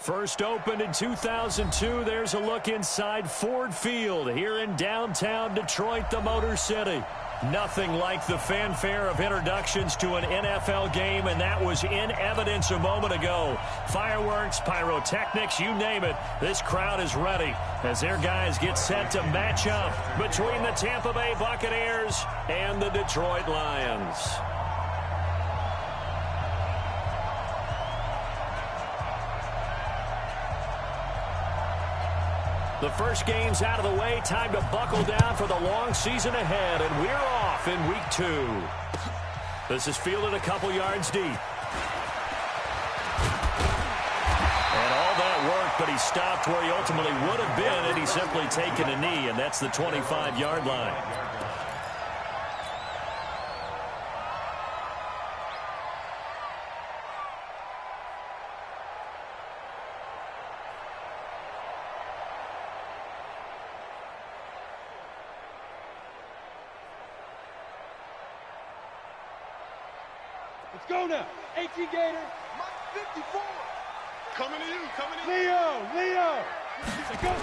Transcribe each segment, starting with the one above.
First opened in 2002, there's a look inside Ford Field here in downtown Detroit, the Motor City. Nothing like the fanfare of introductions to an NFL game, and that was in evidence a moment ago. Fireworks, pyrotechnics, you name it. This crowd is ready as their guys get set to match up between the Tampa Bay Buccaneers and the Detroit Lions. The first game's out of the way. Time to buckle down for the long season ahead, and we're off in week 2. This is fielded a couple yards deep. And all that work, but he stopped where he ultimately would have been had he simply taken a knee, and that's the 25-yard line. Let's go now. 18 Gator. 54. Coming to you. Leo. Go.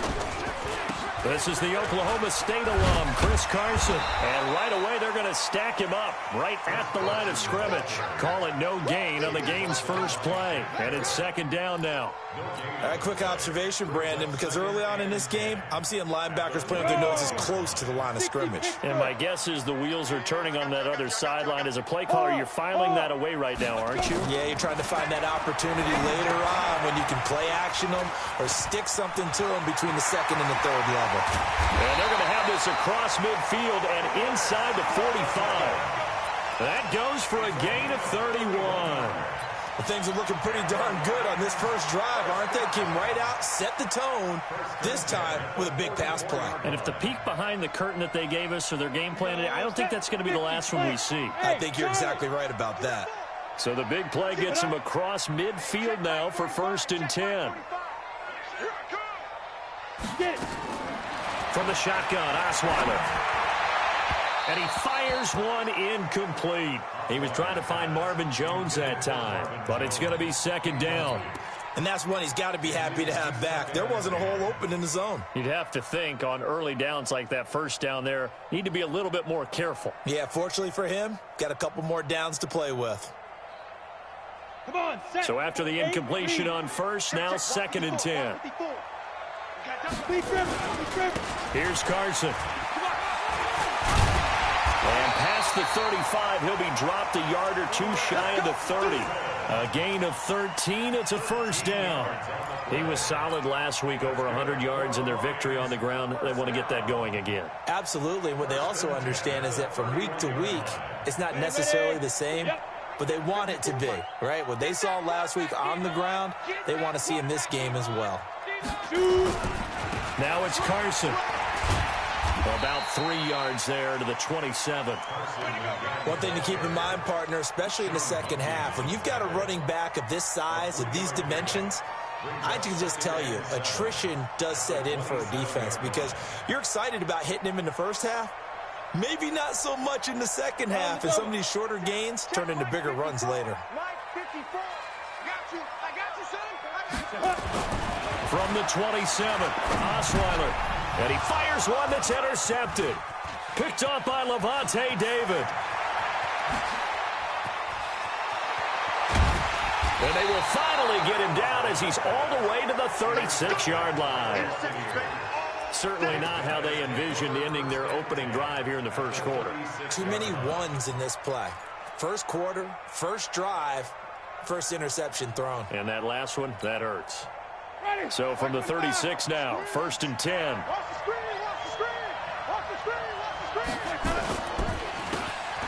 This is the Oklahoma State alum, Chris Carson. And right away, they're going to stack him up right at the line of scrimmage. Call it no gain on the game's first play. And it's second down now. All right, quick observation, Brandon, because early on in this game, I'm seeing linebackers putting their noses close to the line of scrimmage. And my guess is the wheels are turning on that other sideline. As a play caller, you're filing that away right now, aren't you? Yeah, you're trying to find that opportunity later on when you can play action them or stick something to them between the second and the third level. And they're going to have this across midfield and inside the 45. That goes for a gain of 31. Well, things are looking pretty darn good on this first drive, aren't they? Came right out, set the tone, this time with a big pass play. And if the peek behind the curtain that they gave us or their game plan, I don't think that's going to be the last one we see. I think you're exactly right about that. So the big play gets him across midfield now for 1st and 10. From the shotgun, Osweiler. And he fires one incomplete. He was trying to find Marvin Jones that time, but it's going to be second down. And that's one he's got to be happy to have back. There wasn't a hole open in the zone. You'd have to think on early downs like that first down there, need to be a little bit more careful. Yeah, fortunately for him, got a couple more downs to play with. Come on, so after the incompletion on first, now 2nd and 10. Here's Carson. And past the 35, he'll be dropped a yard or two shy of the 30. A gain of 13, it's a first down. He was solid last week, over 100 yards in their victory on the ground. They want to get that going again. Absolutely. What they also understand is that from week to week, it's not necessarily the same, but they want it to be, right? What they saw last week on the ground, they want to see in this game as well. Now it's Carson. About 3 yards there to the 27. One thing to keep in mind, partner, especially in the second half, when you've got a running back of this size, of these dimensions, I can just tell you, attrition does set in for a defense because you're excited about hitting him in the first half. Maybe not so much in the second half, and some of these shorter gains turn into bigger runs later. From the 27, Osweiler. And he fires one that's intercepted. Picked up by Lavonte David. And they will finally get him down as he's all the way to the 36-yard line. Certainly not how they envisioned ending their opening drive here in the first quarter. Too many ones in this play. First quarter, first drive, first interception thrown. And that last one, that hurts. So from the 36 now, 1st and 10.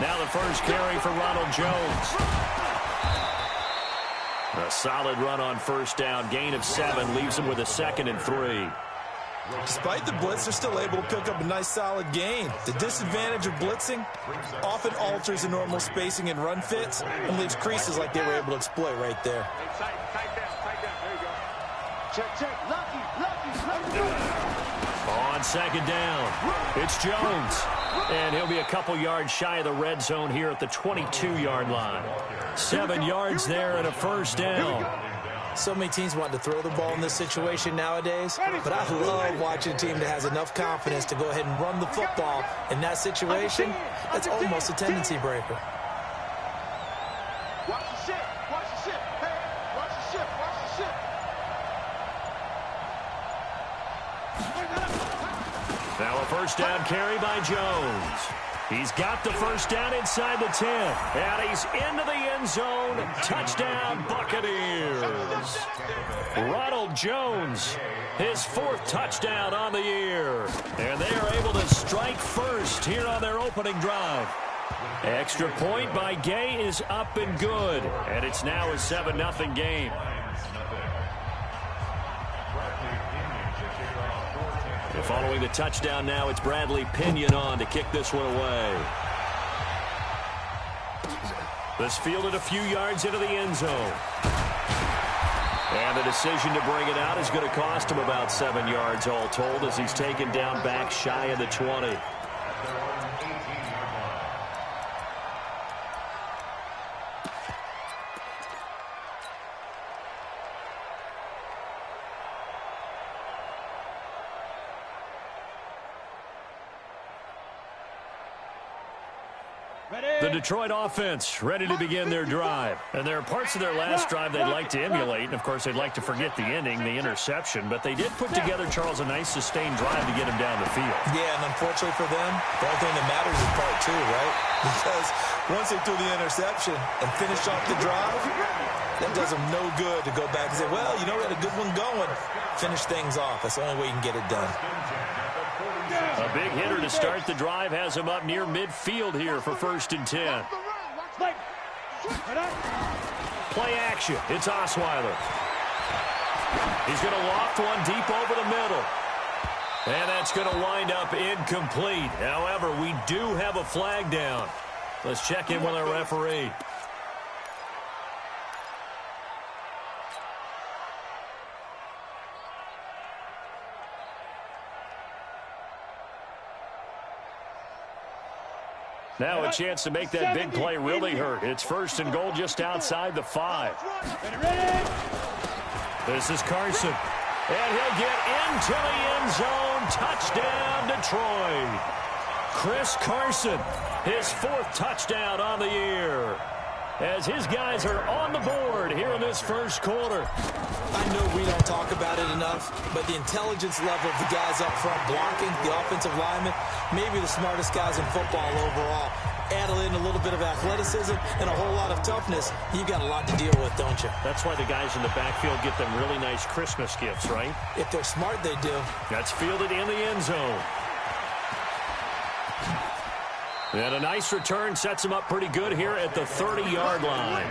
Now the first carry for Ronald Jones. A solid run on first down. Gain of 7 leaves him with a 2nd and 3. Despite the blitz, they're still able to pick up a nice solid gain. The disadvantage of blitzing often alters the normal spacing and run fits and leaves creases like they were able to exploit right there. On second down, it's Jones. And he'll be a couple yards shy of the red zone here at the 22-yard line. 7 yards there and a first down. So many teams want to throw the ball in this situation nowadays, but I love watching a team that has enough confidence to go ahead and run the football in that situation. That's almost a tendency breaker. Watch the ship. Watch the ship. Hey, watch the ship. Watch the ship. Now a first down carry by Jones. He's got the first down inside the 10. And he's into the end zone. Touchdown, Buccaneers. Ronald Jones, his 4th touchdown on the year. And they are able to strike first here on their opening drive. Extra point by Gay is up and good. And it's now a 7-0 game. Following the touchdown now, it's Bradley Pinion on to kick this one away. This fielded a few yards into the end zone. And the decision to bring it out is going to cost him about 7 yards all told as he's taken down back shy of the 20. The Detroit offense ready to begin their drive. And there are parts of their last drive they'd like to emulate. And, of course, they'd like to forget the ending, the interception. But they did put together, Charles, a nice sustained drive to get him down the field. Yeah, and unfortunately for them, the only thing that matters is part 2, right? Because once they threw the interception and finished off the drive, that does them no good to go back and say, well, you know, we had a good one going. Finish things off. That's the only way you can get it done. A big hitter to start the drive has him up near midfield here for 1st and 10. Play action. It's Osweiler. He's going to loft one deep over the middle. And that's going to wind up incomplete. However, we do have a flag down. Let's check in with our referee. Now a chance to make that big play really hurt. It's 1st and goal just outside the 5. This is Carson. And he'll get into the end zone. Touchdown, Detroit. Chris Carson, his 4th touchdown on the year. As his guys are on the board here in this first quarter. I know we don't talk about it enough, but the intelligence level of the guys up front blocking, the offensive linemen, maybe the smartest guys in football overall. Add in a little bit of athleticism and a whole lot of toughness, you've got a lot to deal with, don't you? That's why the guys in the backfield get them really nice Christmas gifts, right? If they're smart, they do. That's fielded in the end zone. And a nice return sets him up pretty good here at the 30-yard line.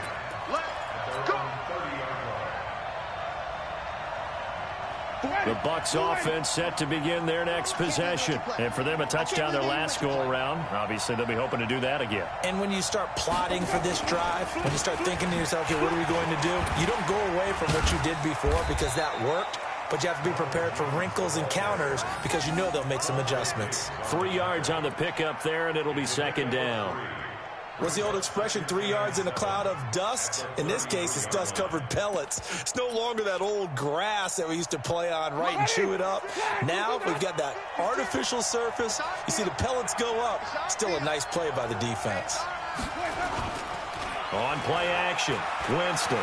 The Bucs offense set to begin their next possession. And for them, a touchdown their last go-around. Obviously, they'll be hoping to do that again. And when you start plotting for this drive, when you start thinking to yourself, okay, what are we going to do? You don't go away from what you did before because that worked. But you have to be prepared for wrinkles and counters because you know they'll make some adjustments. 3 yards on the pickup there, and it'll be 2nd down. What's the old expression, 3 yards in a cloud of dust? In this case, it's dust-covered pellets. It's no longer that old grass that we used to play on, right, and chew it up. Now we've got that artificial surface. You see the pellets go up. Still a nice play by the defense. On play action, Winston.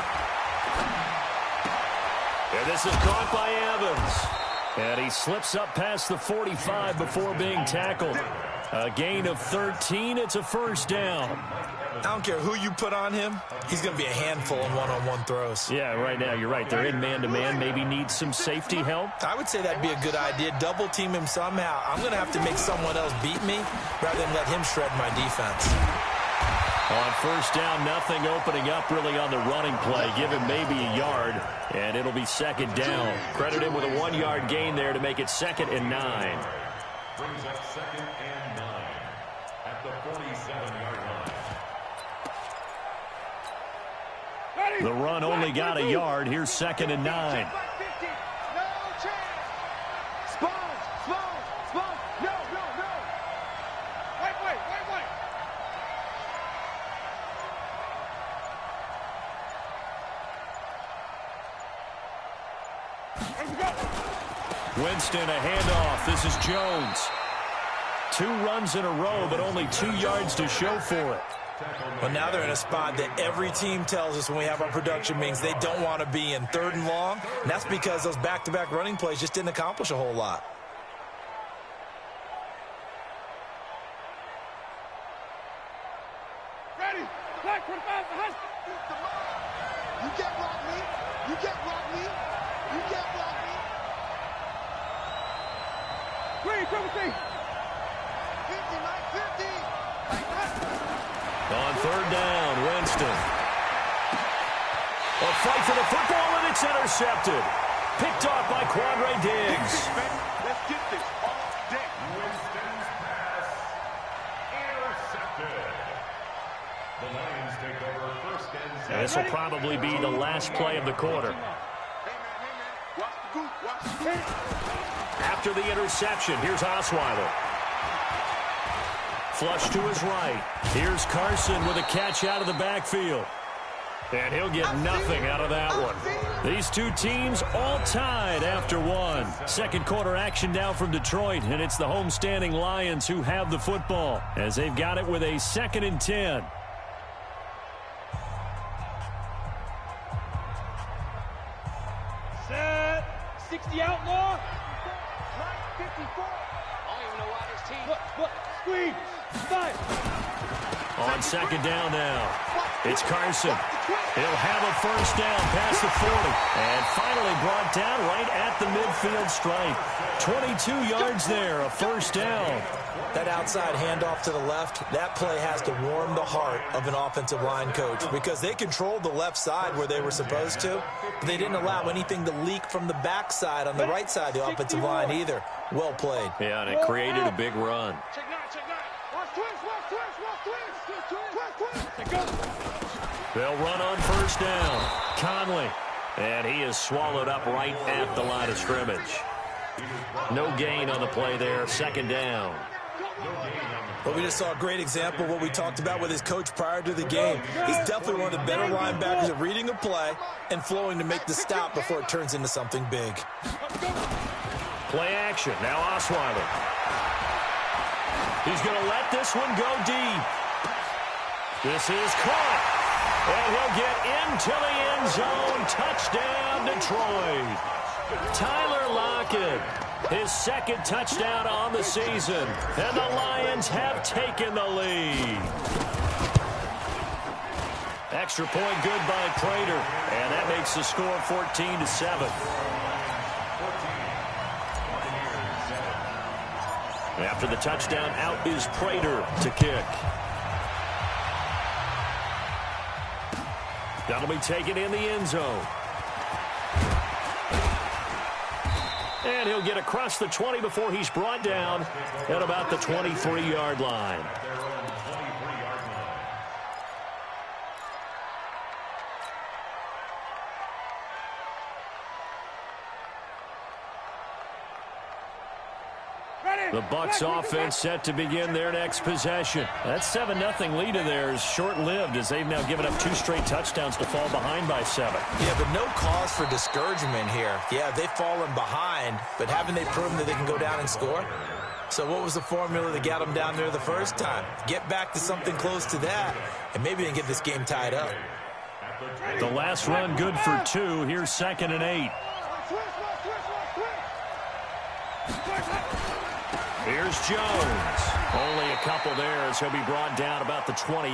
And this is caught by Evans. And he slips up past the 45 before being tackled. A gain of 13. It's a first down. I don't care who you put on him. He's going to be a handful in one-on-one throws. Yeah, right now you're right. They're in man-to-man. Maybe need some safety help. I would say that'd be a good idea. Double team him somehow. I'm going to have to make someone else beat me rather than let him shred my defense. On first down, nothing opening up really on the running play. Give him maybe a yard, and it'll be 2nd down. Credit him with a 1-yard gain there to make it 2nd and 9. Brings up 2nd and 9 at the 47-yard line. The run only got a yard. Here's 2nd and 9. Winston, a handoff. This is Jones. 2 runs in a row, but only 2 yards to show for it. Well, now they're in a spot that every team tells us when we have our production meetings they don't want to be in, 3rd and long. And that's because those back-to-back running plays just didn't accomplish a whole lot. Ready. Black 25 behind. You can't block me. You can't block me. You can't block me. Green, double T. 50, Mike, 50. On 3rd down, Winston. A fight for the football, and it's intercepted. Picked off by Quandre Diggs. Let's get this all day. Winston's pass intercepted. The Lions take over 1st and 7. This will probably be the last play of the quarter. Hey, man. Watch the goose. Watch the goose. After the interception, here's Osweiler. Flush to his right. Here's Carson with a catch out of the backfield. And he'll get nothing out of that one. These 2 teams all tied after 1. 2nd quarter action now from Detroit, and it's the homestanding Lions who have the football as they've got it with a 2nd and 10. Set. 60 outlaw. Right, 54. I don't even know why this team. Look. Squeeze. Fight. On 2nd down now, it's Carson. He'll have a 1st down past the 40. And finally brought down right at the midfield stripe. 22 yards there, a 1st down. That outside handoff to the left, that play has to warm the heart of an offensive line coach because they controlled the left side where they were supposed to, but they didn't allow anything to leak from the backside on the right side of the offensive line either. Well played. Yeah, and it created a big run. Check 9. Watch twins. They'll run on 1st down. Conley. And he is swallowed up right at the line of scrimmage. No gain on the play there. 2nd down. But we just saw a great example of what we talked about with his coach prior to the game. He's definitely one of the better linebackers at reading a play and flowing to make the stop before it turns into something big. Play action. Now Osweiler. He's going to let this one go deep. This is caught. And he'll get into the end zone. Touchdown, Detroit. Tyler Lockett, his 2nd touchdown on the season. And the Lions have taken the lead. Extra point good by Prater. And that makes the score 14-7. After the touchdown, out is Prater to kick. That'll be taken in the end zone. And he'll get across the 20 before he's brought down at about the 23-yard line. The Bucs offense set to begin their next possession. That 7-0 lead of theirs short-lived as they've now given up 2 straight touchdowns to fall behind by 7. Yeah, but no cause for discouragement here. Yeah, they've fallen behind, but haven't they proven that they can go down and score? So what was the formula that got them down there the first time? Get back to something close to that, and maybe they can get this game tied up. The last run good for 2. Here's 2nd and 8. Here's Jones. Only a couple there as he'll be brought down about the 28.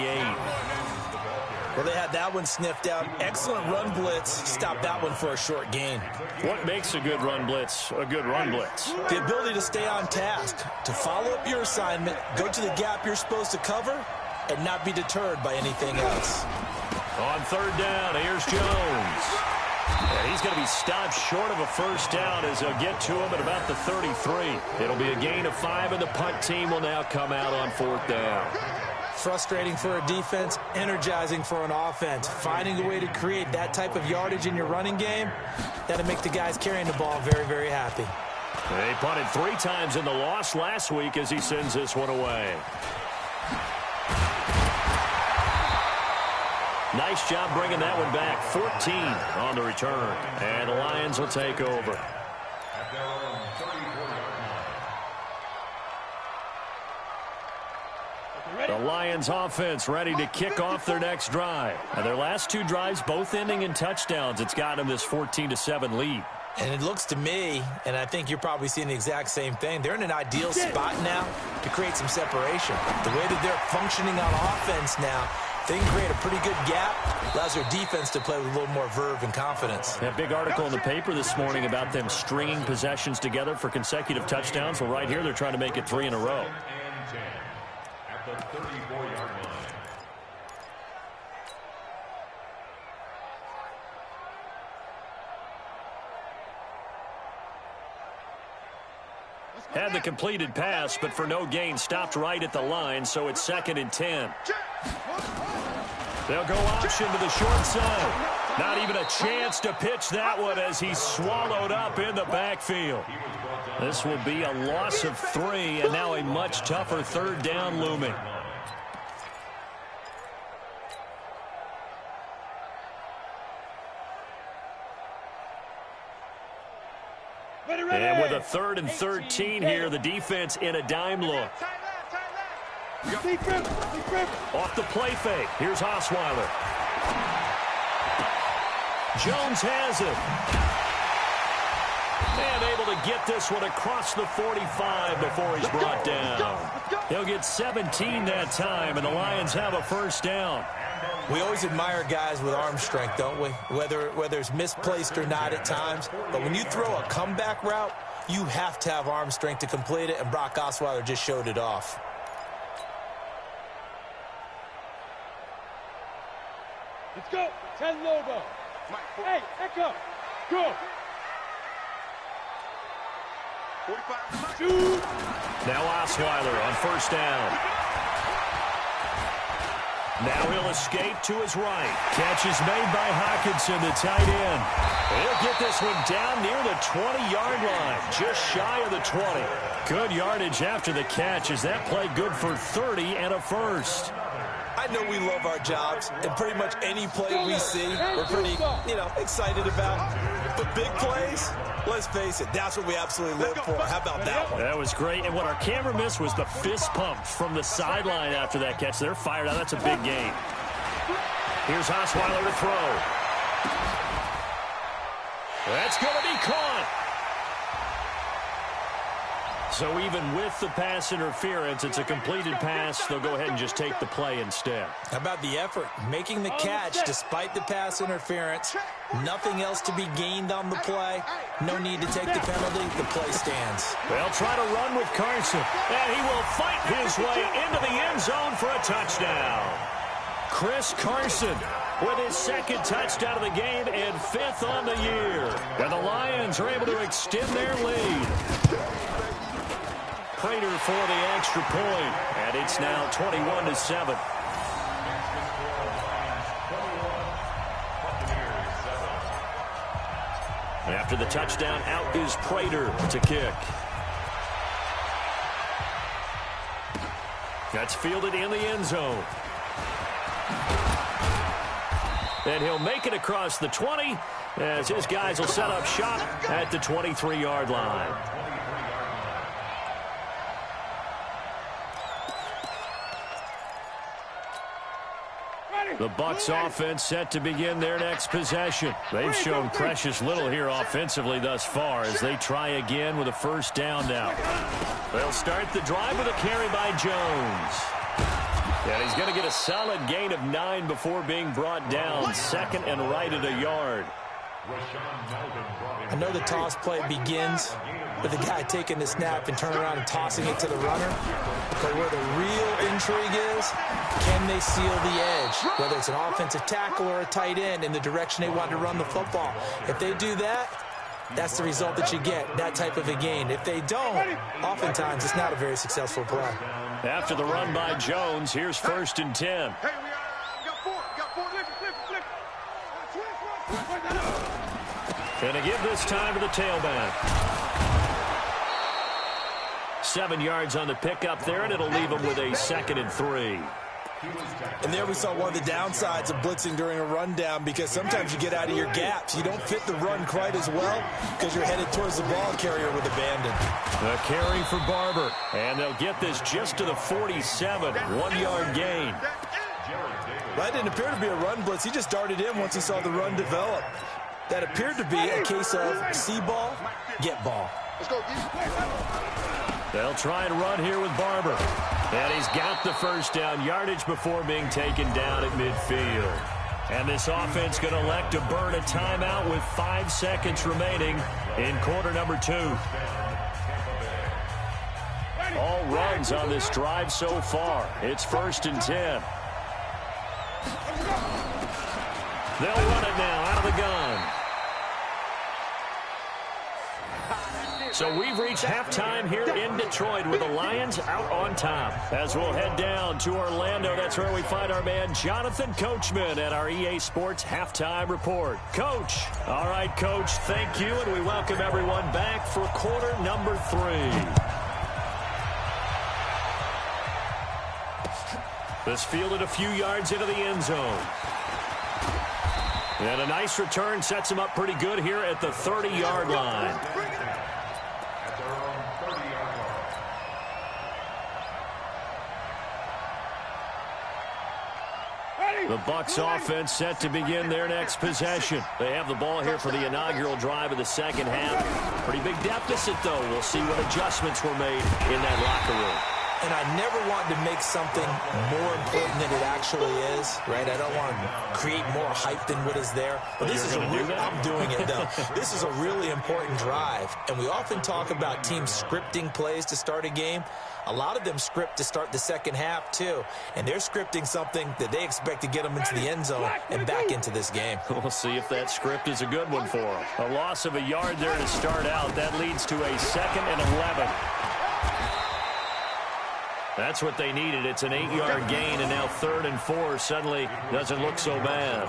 Well, they had that one sniffed out. Excellent run blitz. Stopped that one for a short gain. What makes a good run blitz a good run blitz? The ability to stay on task, to follow up your assignment, go to the gap you're supposed to cover, and not be deterred by anything else. On 3rd down, here's Jones. And he's going to be stopped short of a 1st down as they'll get to him at about the 33. It'll be a gain of 5, and the punt team will now come out on 4th down. Frustrating for a defense, energizing for an offense. Finding a way to create that type of yardage in your running game, that'll make the guys carrying the ball very, very happy. They punted 3 times in the loss last week as he sends this one away. Nice job bringing that one back. 14 on the return. And the Lions will take over. At their own 30 The Lions offense ready to kick off their next drive. Now, their last two drives both ending in touchdowns. It's got them this 14-7 lead. And it looks to me, and I think you're probably seeing the exact same thing, they're in an ideal spot now to create some separation. The way that they're functioning on offense now, they can create a pretty good gap, allows their defense to play with a little more verve and confidence. A big article in the paper this morning about them stringing possessions together for consecutive touchdowns. Well, right here, they're trying to make it 3 in a row. At the 34-yard line. Had the completed pass, but for no gain, stopped right at the line, so it's 2nd and 10. They'll go option to the short side. Not even a chance to pitch that one as he's swallowed up in the backfield. This will be a loss of 3, and now a much tougher 3rd down looming. And with a 3rd and 13 here, the defense in a dime look. Off the play fake. Here's Osweiler. Jones has it. And able to get this one across the 45 before he's brought down. He'll get 17 that time, and the Lions have a 1st down. We always admire guys with arm strength, don't we? Whether it's misplaced or not at times. But when you throw a comeback route, you have to have arm strength to complete it, and Brock Osweiler just showed it off. Let's go. 10 Lobo. Hey, Echo. Go. 45. Shoot. Now Osweiler on 1st down. Now he'll escape to his right. Catch is made by Hockenson, the tight end. He'll get this one down near the 20-yard line, just shy of the 20. Good yardage after the catch. Is that play good for 30 and a 1st? I know we love our jobs, and pretty much any play we see, we're pretty, excited about. But big plays, let's face it, that's what we absolutely live for. How about that one? That was great, and what our camera missed was the fist pump from the sideline after that catch. They're fired out. That's a big gain. Here's Osweiler to throw. That's going to be caught. So even with the pass interference, it's a completed pass. They'll go ahead and just take the play instead. How about the effort? Making the catch despite the pass interference. Nothing else to be gained on the play. No need to take the penalty. The play stands. They'll try to run with Carson, and he will fight his way into the end zone for a touchdown. Chris Carson with his 2nd touchdown of the game and 5th on the year. And the Lions are able to extend their lead. Prater for the extra point, and it's now 21-7. After the touchdown, out is Prater to kick. That's fielded in the end zone. And he'll make it across the 20 as his guys will set up shop at the 23-yard line. The Bucs offense set to begin their next possession. They've shown precious little here offensively thus far as they try again with a 1st down now. They'll start the drive with a carry by Jones. And he's going to get a solid gain of 9 before being brought down. 2nd and right at a yard. I know the toss play begins with the guy taking the snap and turning around and tossing it to the runner. But where the real intrigue is, can they seal the edge? Whether it's an offensive tackle or a tight end in the direction they want to run the football. If they do that, that's the result that you get, that type of a gain. If they don't, oftentimes it's not a very successful play. After the run by Jones, here's 1st and 10. Hey, we got 4. Flip. And to give this time to the tailback. 7 yards on the pickup there, and it'll leave him with a 2nd and 3. And there we saw one of the downsides of blitzing during a rundown, because sometimes you get out of your gaps. You don't fit the run quite as well because you're headed towards the ball carrier with abandon. The carry for Barber, and they'll get this just to the 47, 1-yard gain. That didn't appear to be a run blitz. He just darted in once he saw the run develop. That appeared to be a case of see ball, get ball. They'll try and run here with Barber. And he's got the first down, yardage before being taken down at midfield. And this offense going to elect to burn a timeout with 5 seconds remaining in quarter number 2. All runs on this drive so far. It's 1st and 10. They'll run it now out of the gun. So we've reached halftime here in Detroit with the Lions out on top. As we'll head down to Orlando, that's where we find our man Jonathan Coachman at our EA Sports Halftime Report. Coach. All right, Coach, thank you, and we welcome everyone back for quarter number 3. This fielded a few yards into the end zone. And a nice return sets him up pretty good here at the 30-yard line. The Bucs offense set to begin their next possession. They have the ball here for the inaugural drive of the second half. Pretty big deficit, though. We'll see what adjustments were made in that locker room. And I never want to make something more important than it actually is, right? I don't want to create more hype than what is there. But this is I'm doing it, though. This is a really important drive. And we often talk about teams scripting plays to start a game. A lot of them script to start the second half, too. And they're scripting something that they expect to get them into the end zone and back into this game. We'll see if that script is a good one for them. A loss of a yard there to start out. That leads to a 2nd and 11. That's what they needed. It's an 8-yard gain, and now 3rd and 4 suddenly doesn't look so bad.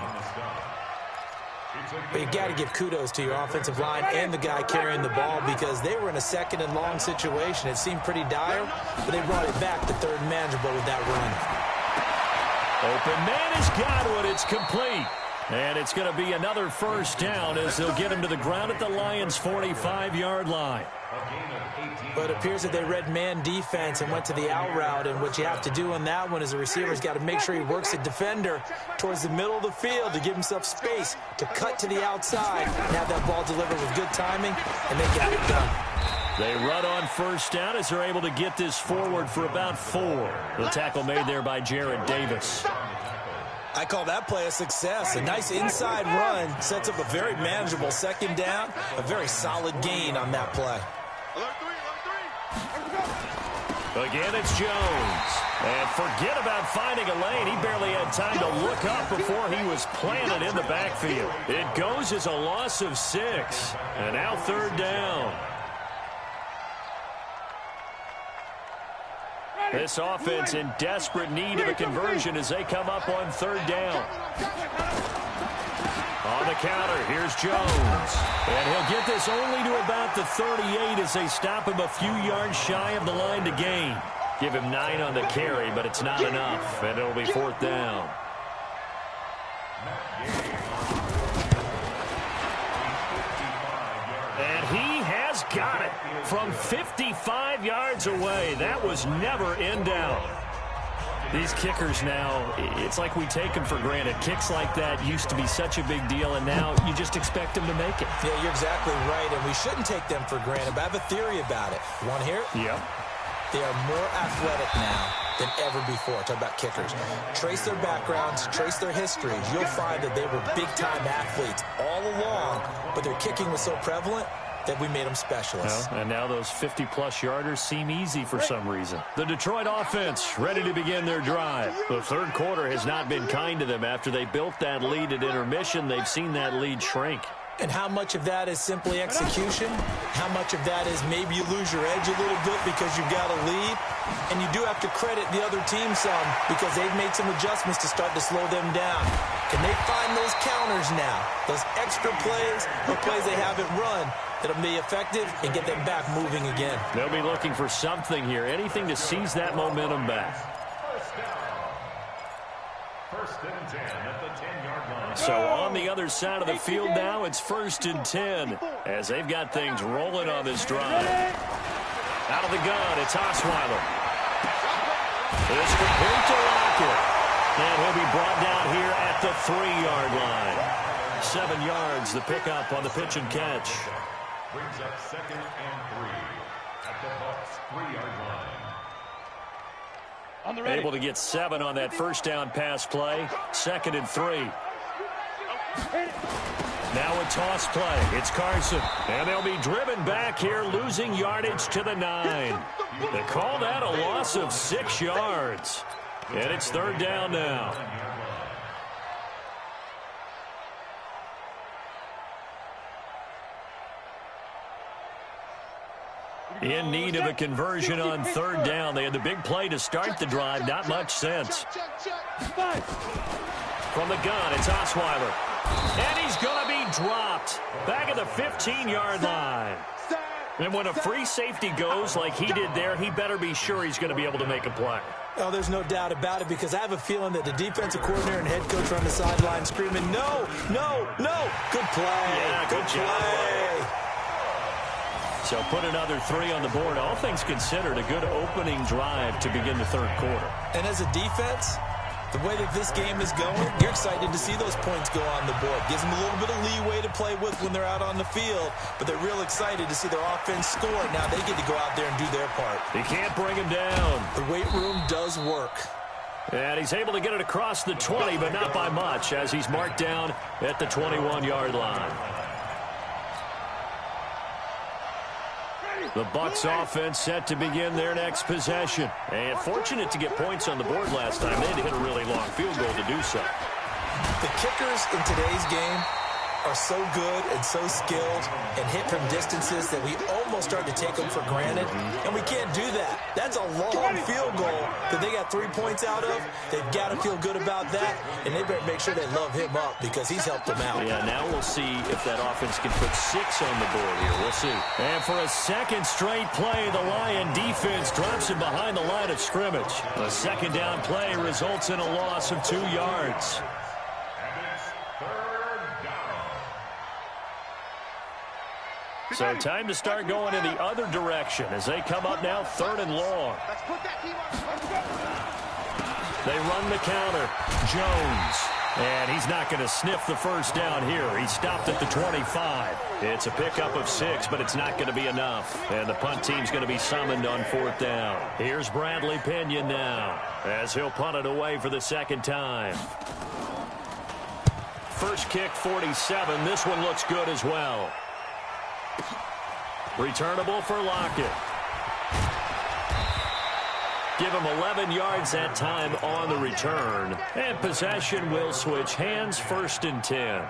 But you've got to give kudos to your offensive line and the guy carrying the ball, because they were in a 2nd and long situation. It seemed pretty dire, but they brought it back to 3rd and manageable with that run. Open man has got one. It's complete. And it's going to be another first down as they'll get him to the ground at the Lions' 45-yard line. But it appears that they read man defense and went to the out route, and what you have to do on that one is the receiver's got to make sure he works the defender towards the middle of the field to give himself space to cut to the outside and have that ball delivered with good timing, and they got it done. They run on first down as they're able to get this forward for about 4. The tackle made there by Jared Davis. I call that play a success. A nice inside run sets up a very manageable 2nd down, a very solid gain on that play. Again, it's Jones. And forget about finding a lane. He barely had time to look up before he was planted in the backfield. It goes as a loss of 6. And now 3rd down. This offense in desperate need of a conversion as they come up on 3rd down. On the counter, here's Jones. And he'll get this only to about the 38 as they stop him a few yards shy of the line to gain. Give him 9 on the carry, but it's not enough, and it'll be 4th down. And he has got it from 55 yards away. That was never in doubt. These kickers now, it's like we take them for granted. Kicks like that used to be such a big deal, and now you just expect them to make it. Yeah, you're exactly right, and we shouldn't take them for granted, but I have a theory about it. You want to hear it? Yep. They are more athletic now than ever before. Talk about kickers. Trace their backgrounds, trace their histories. You'll find that they were big-time athletes all along, but their kicking was so prevalent that we made them specialists. Well, and now those 50-plus yarders seem easy for some reason. The Detroit offense ready to begin their drive. The 3rd quarter has not been kind to them. After they built that lead at intermission, they've seen that lead shrink. And how much of that is simply execution? How much of that is maybe you lose your edge a little bit because you've got a lead? And you do have to credit the other team some because they've made some adjustments to start to slow them down. Can they find those counters now? Those extra plays or plays they haven't run that'll be effective and get them back moving again. They'll be looking for something here, anything to seize that momentum back. First and 10 at the 10-yard line. So on the other side of the field now, it's 1st and 10 as they've got things rolling on this drive. Out of the gun, it's Osweiler. It's complete to Lockett. And he'll be brought down here at the 3-yard line. 7 yards, the pickup on the pitch and catch. Brings up 2nd and 3 at the Bucs 3-yard line. Able to get 7 on that first down pass play. 2nd and 3. Now a toss play. It's Carson. And they'll be driven back here, losing yardage to the 9. They call that a loss of 6 yards. And it's 3rd down now. In need of a conversion on 3rd down. They had the big play to start the drive. Not much sense. From the gun, it's Osweiler. And he's going to be dropped back at the 15-yard line. And when a free safety goes like he did there, he better be sure he's going to be able to make a play. Oh, there's no doubt about it, because I have a feeling that the defensive coordinator and head coach are on the sideline screaming, no, no, no. Good play. Yeah, good play. So put another 3 on the board. All things considered, a good opening drive to begin the 3rd quarter. And as a defense, the way that this game is going, you're excited to see those points go on the board. Gives them a little bit of leeway to play with when they're out on the field, but they're real excited to see their offense score. Now they get to go out there and do their part. He can't bring him down. The weight room does work. And he's able to get it across the 20, but not by much, as he's marked down at the 21-yard line. The Bucs offense set to begin their next possession. And fortunate to get points on the board last time. They had to hit a really long field goal to do so. The kickers in today's game are so good and so skilled and hit from distances that we almost start to take them for granted. And we can't do that. That's a long field goal that they got 3 points out of. They've got to feel good about that, and they better make sure they love him up because he's helped them out. Yeah, now we'll see if that offense can put 6 on the board here. We'll see. And for a second straight play, the Lion defense drops him behind the line of scrimmage. A 2nd down play results in a loss of 2 yards. So time to start going in the other direction as they come up now 3rd and long. They run the counter. Jones. And he's not going to sniff the first down here. He stopped at the 25. It's a pickup of 6, but it's not going to be enough. And the punt team's going to be summoned on 4th down. Here's Bradley Pinion now as he'll punt it away for the 2nd time. First kick, 47. This one looks good as well. Returnable for Lockett. Give him 11 yards that time on the return. And possession will switch hands, 1st and 10.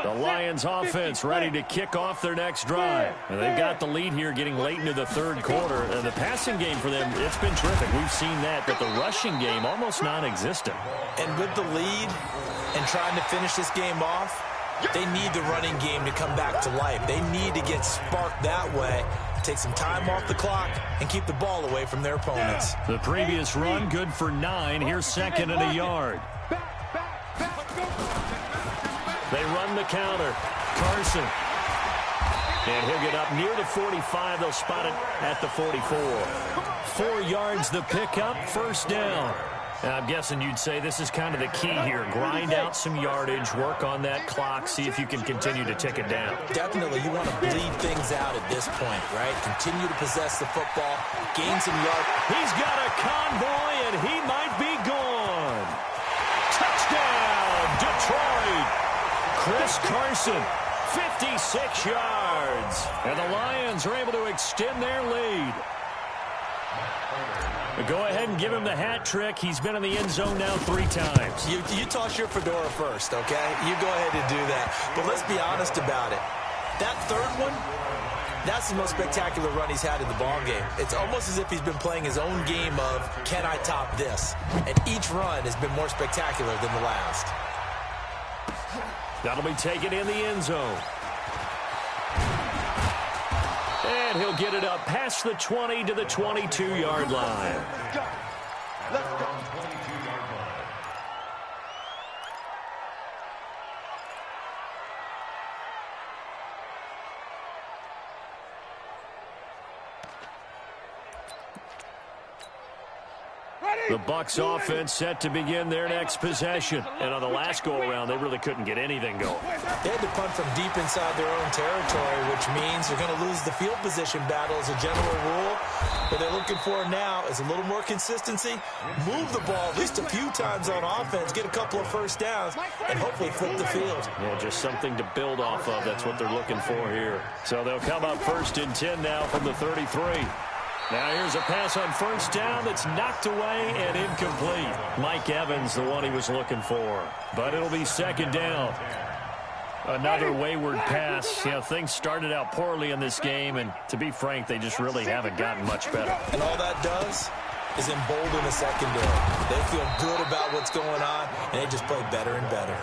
The Lions offense ready to kick off their next drive. And they've got the lead here getting late into the 3rd quarter. And the passing game for them, it's been terrific. We've seen that, but the rushing game almost non-existent. And with the lead and trying to finish this game off, they need the running game to come back to life. They need to get sparked that way, take some time off the clock, and keep the ball away from their opponents. The previous run, good for 9. Here's 2nd and a yard. They run the counter. Carson. And he'll get up near the 45. They'll spot it at the 44. 4 yards the pickup, 1st down. And I'm guessing you'd say this is kind of the key here. Grind out some yardage, work on that clock, see if you can continue to tick it down. Definitely, you want to bleed things out at this point, right? Continue to possess the football, gain some yards. He's got a convoy, and he might be gone. Touchdown, Detroit. Chris Carson, 56 yards. And the Lions are able to extend their lead. Go ahead and give him the hat trick. He's been in the end zone now 3 times. You toss your fedora first, okay? You go ahead and do that. But let's be honest about it. That 3rd one, that's the most spectacular run he's had in the ballgame. It's almost as if he's been playing his own game of, can I top this? And each run has been more spectacular than the last. That'll be taken in the end zone. And he'll get it up past the 20 to the 22-yard line. Let's go. Let's go. The Bucs offense set to begin their next possession. And on the last go-around, they really couldn't get anything going. They had to punt from deep inside their own territory, which means they're going to lose the field position battle as a general rule. What they're looking for now is a little more consistency, move the ball at least a few times on offense, get a couple of first downs, and hopefully flip the field. Yeah, just something to build off of. That's what they're looking for here. So they'll come up 1st and 10 now from the 33. Now here's a pass on first down that's knocked away and incomplete. Mike Evans, the one he was looking for. But it'll be 2nd down. Another wayward pass. You know, things started out poorly in this game, and to be frank, they just really haven't gotten much better. And all that does is embolden the secondary. They feel good about what's going on, and they just play better and better.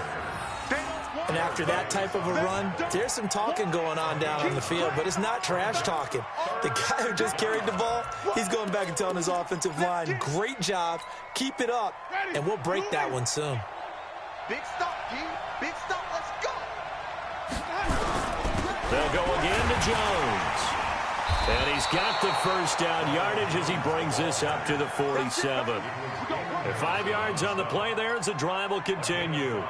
And after that type of a run, there's some talking going on down on the field, but it's not trash talking. The guy who just carried the ball, he's going back and telling his offensive line, great job, keep it up, and we'll break that one soon. Big stop, G. Big stop. Let's go. They'll go again to Jones. And he's got the first down yardage as he brings this up to the 47. And 5 yards on the play there as the drive will continue.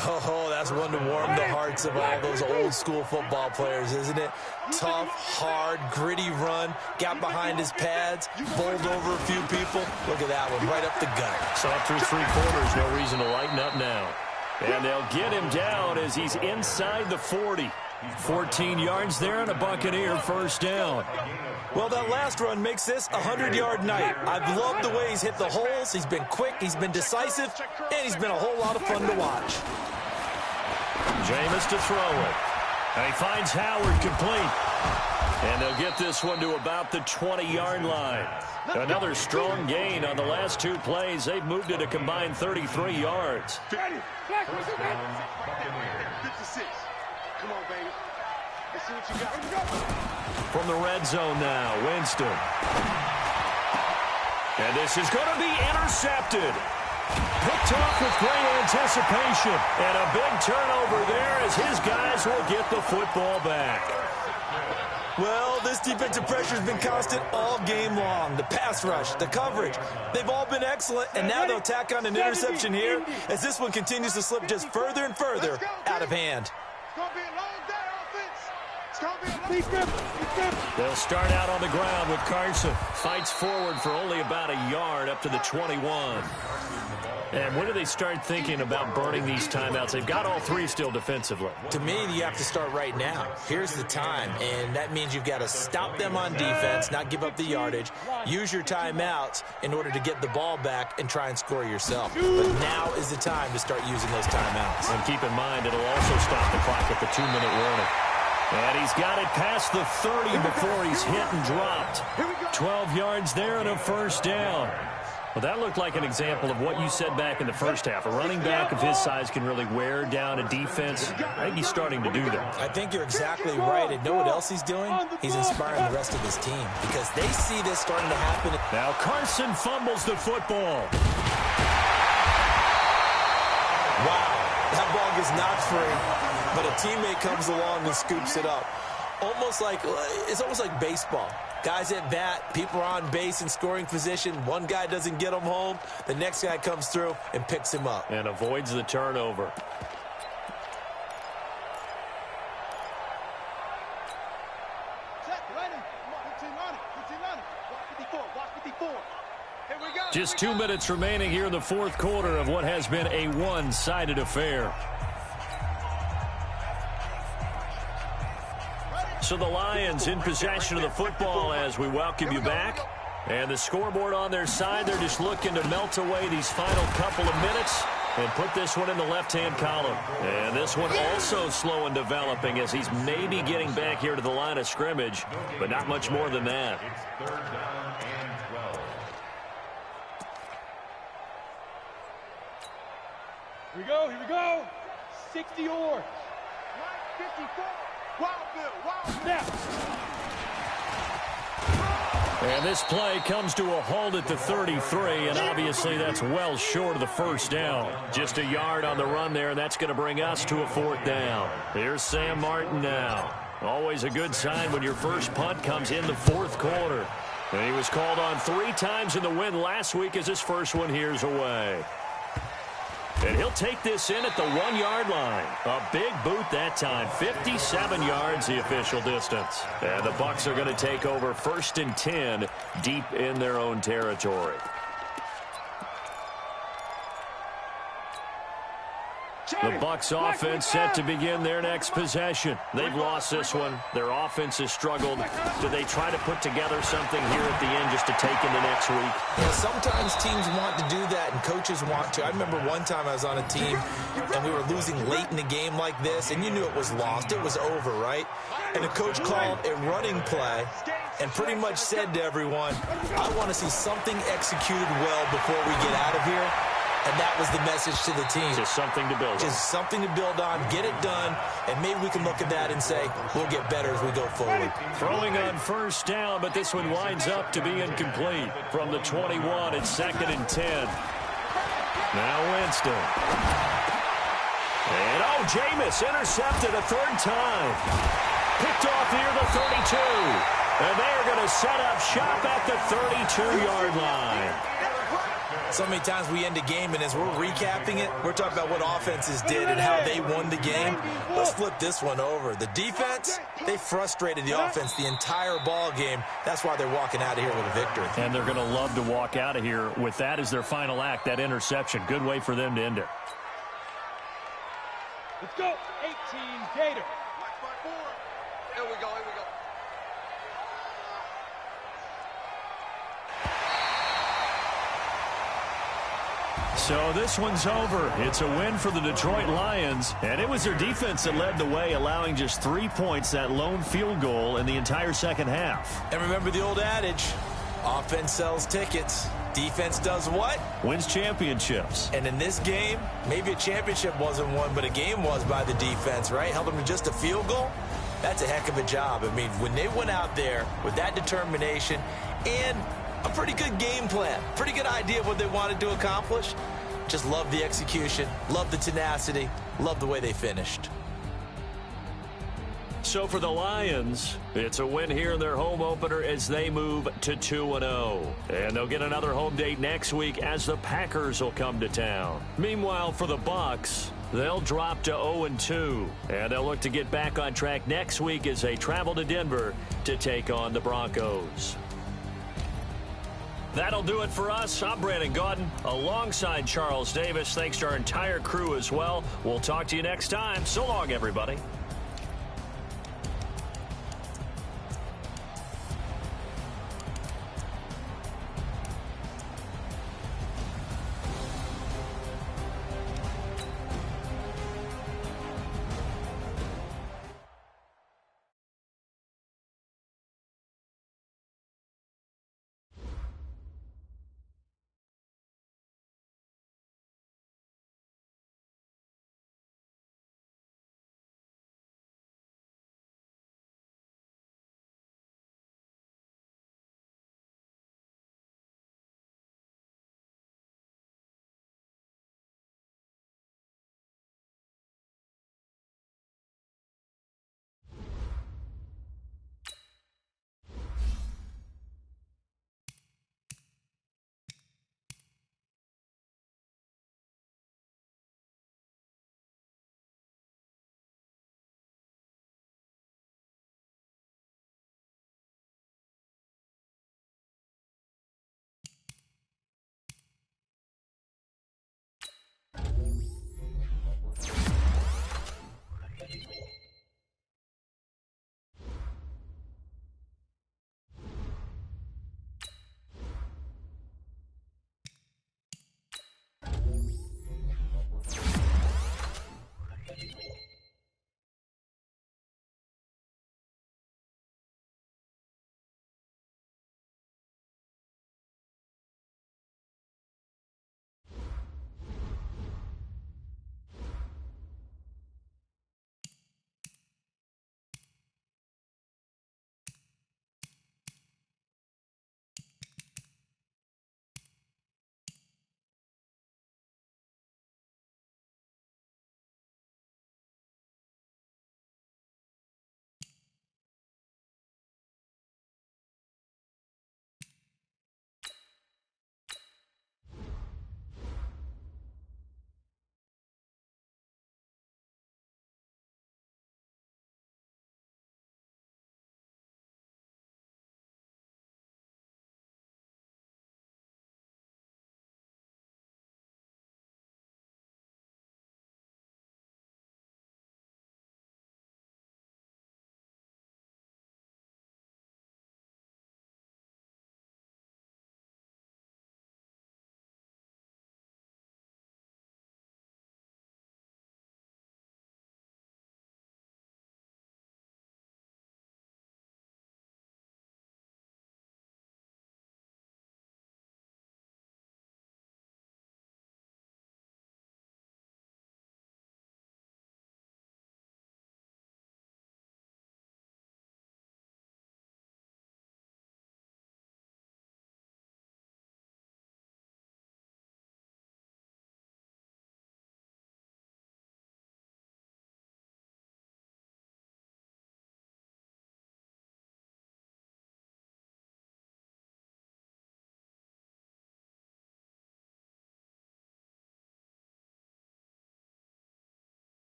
Oh, that's one to warm the hearts of all those old school football players, isn't it? Tough, hard, gritty run, got behind his pads, bowled over a few people. Look at that one, right up the gut. So up through 3 quarters, no reason to lighten up now. And they'll get him down as he's inside the 40. 14 yards there and a Buccaneer first down. Well, that last run makes this a 100-yard night. I've loved the way he's hit the holes. He's been quick, he's been decisive, and he's been a whole lot of fun to watch. Jameis to throw it. And he finds Howard complete. And they'll get this one to about the 20-yard line. Another strong gain on the last 2 plays. They've moved it a combined 33 yards. 56. Come on, baby. Let's see what you got. From the red zone now, Winston. And this is going to be intercepted. Picked off with great anticipation. And a big turnover there as his guys will get the football back. Well, this defensive pressure has been constant all game long. The pass rush, the coverage, they've all been excellent, and now they'll tack on an interception here as this one continues to slip just further and further out of hand. They'll start out on the ground with Carson. Fights forward for only about a yard up to the 21. And when do they start thinking about burning these timeouts? They've got all 3 still defensively. To me, you have to start right now. Here's the time, and that means you've got to stop them on defense, not give up the yardage, use your timeouts in order to get the ball back and try and score yourself. But now is the time to start using those timeouts. And keep in mind, it'll also stop the clock at the 2-minute warning. And he's got it past the 30 before he's hit and dropped. 12 yards there and a first down. Well, that looked like an example of what you said back in the first half. A running back of his size can really wear down a defense. I think he's starting to do that. I think you're exactly right. And know what else he's doing? He's inspiring the rest of his team because they see this starting to happen. Now Carson fumbles the football. Wow, that ball gets knocked free, but a teammate comes along and scoops it up. It's almost like baseball. Guys at bat, people are on base in scoring position. One guy doesn't get him home. The next guy comes through and picks him up. And avoids the turnover. Just 2 minutes remaining here in the 4th quarter of what has been a one-sided affair. So the Lions in possession of the football as we welcome you back. And the scoreboard on their side, they're just looking to melt away these final couple of minutes and put this one in the left-hand column. And this one also slow in developing as he's maybe getting back here to the line of scrimmage, but not much more than that. It's 3rd down and 12. Here we go. 60 or. 54. Wild Bill. Snap. And this play comes to a halt at the 33, and obviously that's well short of the first down. Just a yard on the run there, and that's going to bring us to a 4th down. Here's Sam Martin now. Always a good sign when your first punt comes in the 4th quarter. And he was called on 3 times in the win last week as his first one here's away. And he'll take this in at the 1-yard line. A big boot that time. 57 yards the official distance. And the Bucs are going to take over 1st and 10 deep in their own territory. The Bucs offense set to begin their next possession. They've lost this one. Their offense has struggled. Do they try to put together something here at the end just to take into next week? Yeah, sometimes teams want to do that and coaches want to. I remember one time I was on a team and we were losing late in the game like this, and you knew it was lost. It was over, right? And the coach called a running play and pretty much said to everyone, I want to see something executed well before we get out of here. And that was the message to the team. Just something to build on. Just something to build on, get it done, and maybe we can look at that and say, we'll get better as we go forward. Throwing on 1st down, but this one winds up to be incomplete. From the 21, it's 2nd and 10. Now Winston. And, Jameis intercepted a 3rd time. Picked off near the 32. And they're going to set up shop at the 32-yard line. So many times we end a game, and as we're recapping it, we're talking about what offenses did and how they won the game. Let's flip this one over. The defense, they frustrated the offense the entire ball game. That's why they're walking out of here with a victory. And they're going to love to walk out of here with that as their final act, that interception. Good way for them to end it. Let's go. 18 Gator. Here we go. So this one's over. It's a win for the Detroit Lions, and it was their defense that led the way, allowing just 3 points, that lone field goal in the entire second half. And remember the old adage, offense sells tickets. Defense does what? Wins championships. And in this game, maybe a championship wasn't won, but a game was by the defense, right? Held them to just a field goal. That's a heck of a job. I mean, when they went out there with that determination and a pretty good game plan, pretty good idea of what they wanted to accomplish, just love the execution, love the tenacity, love the way they finished. So for the Lions, it's a win here in their home opener as they move to 2-0. And they'll get another home date next week as the Packers will come to town. Meanwhile, for the Bucs, they'll drop to 0-2. And they'll look to get back on track next week as they travel to Denver to take on the Broncos. That'll do it for us. I'm Brandon Gaudin alongside Charles Davis. Thanks to our entire crew as well. We'll talk to you next time. So long, everybody.